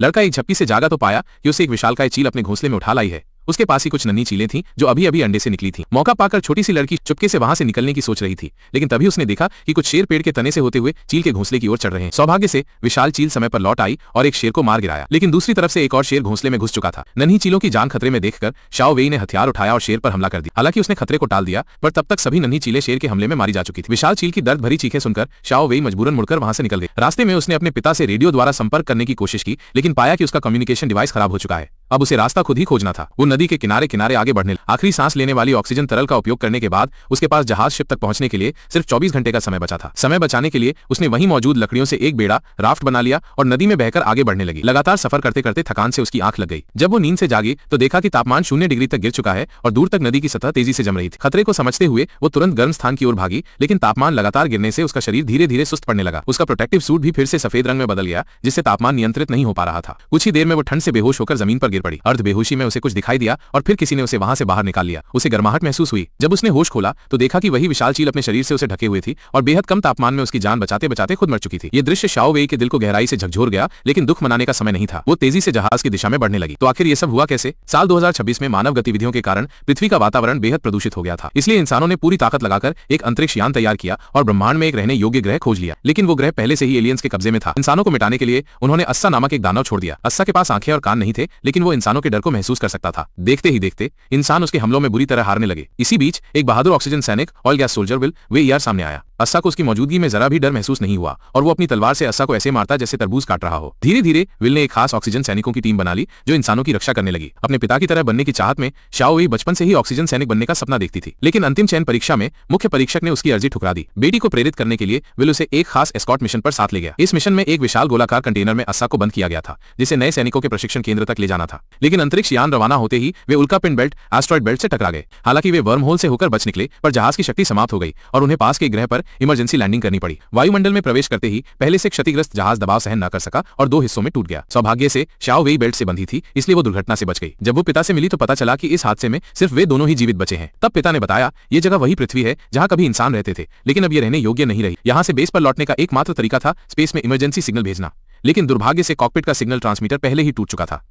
लड़का एक झपकी से जागा तो पाया कि उसे एक विशालकाय चील अपने घोंसले में उठा लाई है। उसके पास ही कुछ नन्ही चीलें थीं जो अभी अभी अंडे से निकली थीं। मौका पाकर छोटी सी लड़की चुपके से वहां से निकलने की सोच रही थी, लेकिन तभी उसने देखा कि कुछ शेर पेड़ के तने से होते हुए चील के घोंसले की ओर चढ़ रहे हैं। सौभाग्य से विशाल चील समय पर लौट आई और एक शेर को मार गिराया, लेकिन दूसरी तरफ से एक और शेर घोंसले में घुस चुका था। नन्ही चीलों की जान खतरे में देखकर शाओ वेई ने हथियार उठाया और शेर पर हमला कर दिया। हालांकि उसने खतरे को टाल दिया, पर तब तक सभी नन्ही चीलें शेर के हमले में मारी जा चुकी थी। विशाल चील की दर्द भरी चीखें सुनकर शाओ वेई मजबूरन मुड़कर वहां से निकल गई। रास्ते में उसने अपने पिता से रेडियो द्वारा संपर्क करने की कोशिश की, लेकिन पाया कि उसका कम्युनिकेशन डिवाइस खराब हो चुका है। अब उसे रास्ता खुद ही खोजना था। वो नदी के किनारे किनारे आगे बढ़ने लगा। आखिरी सांस लेने वाली ऑक्सीजन तरल का उपयोग करने के बाद उसके पास जहाज शिप तक पहुंचने के लिए सिर्फ 24 घंटे का समय बचा था। समय बचाने के लिए उसने वहीं मौजूद लकड़ियों से एक बेड़ा राफ्ट बना लिया और नदी में बहकर आगे बढ़ने लगी। लगातार सफर करते करते थकान से उसकी आंख लग गई। जब वो नींद से जागी तो देखा कि तापमान 0 डिग्री तक गिर चुका है और दूर तक नदी की सतह तेजी से जम रही थी। खतरे को समझते हुए वो तुरंत गर्म स्थान की ओर भागी, लेकिन तापमान लगातार गिरने से उसका शरीर धीरे धीरे सुस्त पड़ने लगा। उसका प्रोटेक्टिव सूट भी फिर से सफेद रंग में बदल गया, जिससे तापमान नियंत्रित नहीं हो पा रहा था। कुछ ही देर में वो ठंड से बेहोश होकर जमीन पर गिर पड़ी। अर्ध बेहोशी में उसे कुछ दिखाई दिया और फिर किसी ने उसे वहां से बाहर निकाल लिया। उसे गर्माहट महसूस हुई। जब उसने होश खोला तो देखा कि वही विशाल चील अपने शरीर से उसे ढके हुए थी और बेहद कम तापमान में उसकी जान बचाते बचाते खुद मर चुकी थी। ये दृश्य शाओ वेई के दिल को गहराई से झकझोर गया, लेकिन दुख मनाने का समय नहीं था। वो तेजी से जहाज की दिशा में बढ़ने लगी। तो आखिर ये सब हुआ कैसे? साल 2026 में मानव गतिविधियों के कारण पृथ्वी का वातावरण बेहद प्रदूषित हो गया था। इसलिए इंसानों ने पूरी ताकत लगाकर एक अंतरिक्ष यान तैयार किया और ब्रह्मांड में एक रहने योग्य ग्रह खोज लिया। लेकिन वो ग्रह पहले से ही एलियंस के कब्जे में था। इंसानों को मिटाने के लिए उन्होंने अस्सा नामक एक दानव छोड़ दिया। अस्सा के पास आंखें और कान नहीं थे, लेकिन वो इंसानों के डर को महसूस कर सकता था। देखते ही देखते इंसान उसके हमलों में बुरी तरह हारने लगे। इसी बीच एक बहादुर ऑक्सीजन सैनिक ऑयल गैस सोल्जर विल वेईयार सामने आया। अस्सा को उसकी मौजूदगी में जरा भी डर महसूस नहीं हुआ और वो अपनी तलवार से अस्सा को ऐसे मारता जैसे तरबूज काट रहा हो। धीरे धीरे विल ने एक खास ऑक्सीजन सैनिकों की टीम बना ली जो इंसानों की रक्षा करने लगी। अपने पिता की तरह बनने की चाहत में शाओ वेई बचपन से ही ऑक्सीजन सैनिक बनने का सपना देखती थी, लेकिन अंतिम चयन परीक्षा में मुख्य परीक्षक ने उसकी अर्जी ठुकरा दी। बेटी को प्रेरित करने के लिए विल उसे एक खास एस्कॉर्ट मिशन पर साथ ले गया। इस मिशन में एक विशाल गोलाकार कंटेनर में अस्सा को बंद किया गया था, जिसे नए सैनिकों के प्रशिक्षण केंद्र तक ले जाना था। लेकिन अंतरिक्ष यान रवाना होते ही वे उल्कापिंड बेल्ट एस्ट्रॉइड बेल्ट से टकरा गए। हालांकि वे वर्म होल से होकर बच निकले, पर जहाज की शक्ति समाप्त हो गई और उन्हें पास के ग्रह पर इमरजेंसी लैंडिंग करनी पड़ी। वायुमंडल में प्रवेश करते ही पहले से क्षतिग्रस्त जहाज दबाव सहन न कर सका और 2 हिस्सों में टूट गया। सौभाग्य से शाओ वेई बेल्ट से बंधी थी, इसलिए वो दुर्घटना से बच गई। जब वो पिता से मिली तो पता चला कि इस हादसे में सिर्फ वे दोनों ही जीवित बचे हैं। तब पिता ने बताया, ये जगह वही पृथ्वी है जहां कभी इंसान रहते थे, लेकिन अब ये रहने योग्य नहीं रही। यहां से बेस पर लौटने का एकमात्र तरीका था स्पेस में इमरजेंसी सिग्नल भेजना, लेकिन दुर्भाग्य से कॉकपिट का सिग्नल ट्रांसमीटर पहले ही टूट चुका था।